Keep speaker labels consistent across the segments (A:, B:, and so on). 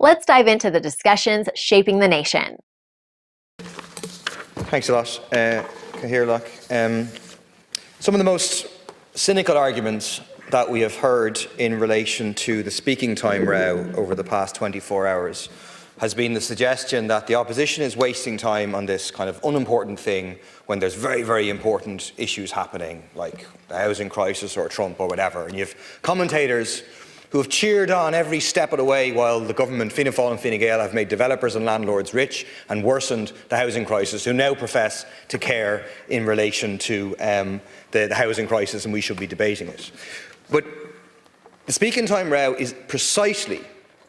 A: Let's dive into the discussions shaping the nation.
B: Thanks a lot, Cahir. Some of the most cynical arguments that we have heard in relation to the speaking time row over the past 24 hours has been the suggestion that the opposition is wasting time on this kind of unimportant thing when there's very, very important issues happening, like the housing crisis or Trump or whatever. And you have commentators who have cheered on every step of the way while the government, Fianna Fáil and Fine Gael, have made developers and landlords rich and worsened the housing crisis, who now profess to care in relation to the housing crisis, and we should be debating it. But the speaking time row is precisely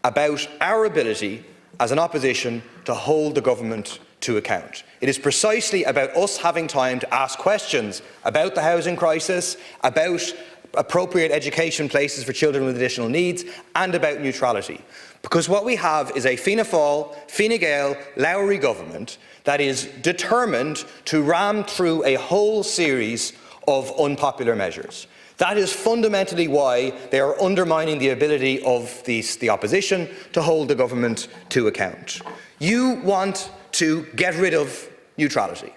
B: about our ability as an opposition to hold the government to account. It is precisely about us having time to ask questions about the housing crisis, about appropriate education places for children with additional needs, and about neutrality. Because what we have is a Fianna Fáil, Fine Gael, Lowry government that is determined to ram through a whole series of unpopular measures. That is fundamentally why they are undermining the ability of the opposition to hold the government to account. You want to get rid of neutrality.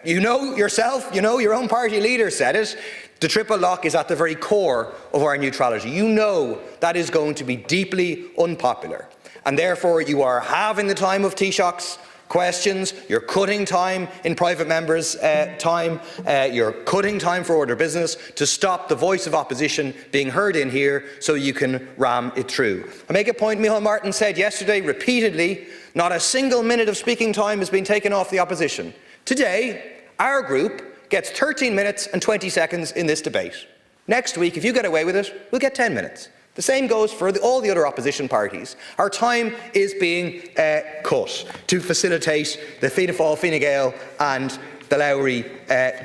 B: You know yourself, your own party leader said it. The triple lock is at the very core of our neutrality. You know that is going to be deeply unpopular, and therefore you are halving the time of Taoiseach's questions, you're cutting time in private members' time, you're cutting time for order business to stop the voice of opposition being heard in here so you can ram it through. I make a point Micheál Martin said yesterday repeatedly, not a single minute of speaking time has been taken off the opposition. Today, our group gets 13 minutes and 20 seconds in this debate. Next week, if you get away with it, we'll get 10 minutes. The same goes for all the other opposition parties. Our time is being cut to facilitate the Fianna Fáil, Fine Gael and the Lowry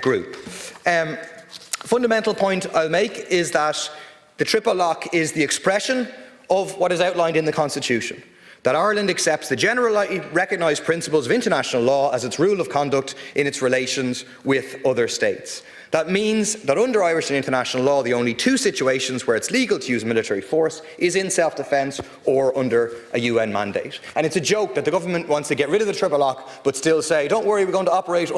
B: group. Fundamental point I'll make is that the triple lock is the expression of what is outlined in the Constitution, that Ireland accepts the generally recognised principles of international law as its rule of conduct in its relations with other states. That means that under Irish and international law, the only two situations where it's legal to use military force is in self-defence or under a UN mandate. And it's a joke that the government wants to get rid of the triple lock but still say, don't worry, we're going to operate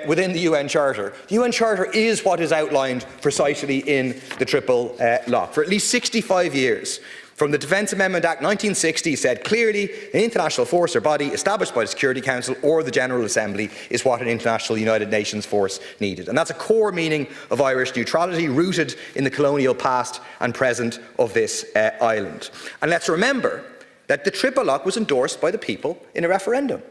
B: within the UN Charter. The UN Charter is what is outlined precisely in the triple lock. For at least 65 years, from the Defence Amendment Act 1960 said clearly an international force or body established by the Security Council or the General Assembly is what an international United Nations force needed. And that's a core meaning of Irish neutrality, rooted in the colonial past and present of this island. And let's remember that the triple lock was endorsed by the people in a referendum.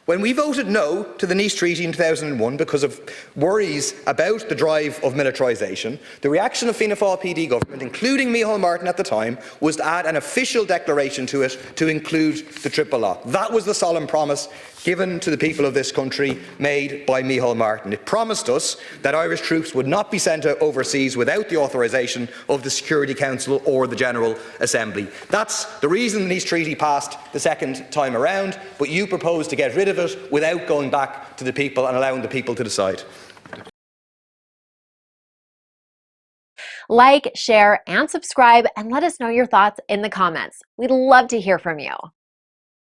B: When we voted no to the Nice Treaty in 2001 because of worries about the drive of militarisation, the reaction of Fianna Fáil PD government, including Micheál Martin at the time, was to add an official declaration to it to include the triple lock. That was the solemn promise given to the people of this country, made by Micheál Martin. It promised us that Irish troops would not be sent overseas without the authorisation of the Security Council or the General Assembly. That's the reason the Nice Treaty passed the second time around, but you propose to get rid of it without going back to the people and allowing the people to decide.
A: Like, share, and subscribe, and let us know your thoughts in the comments. We'd love to hear from you.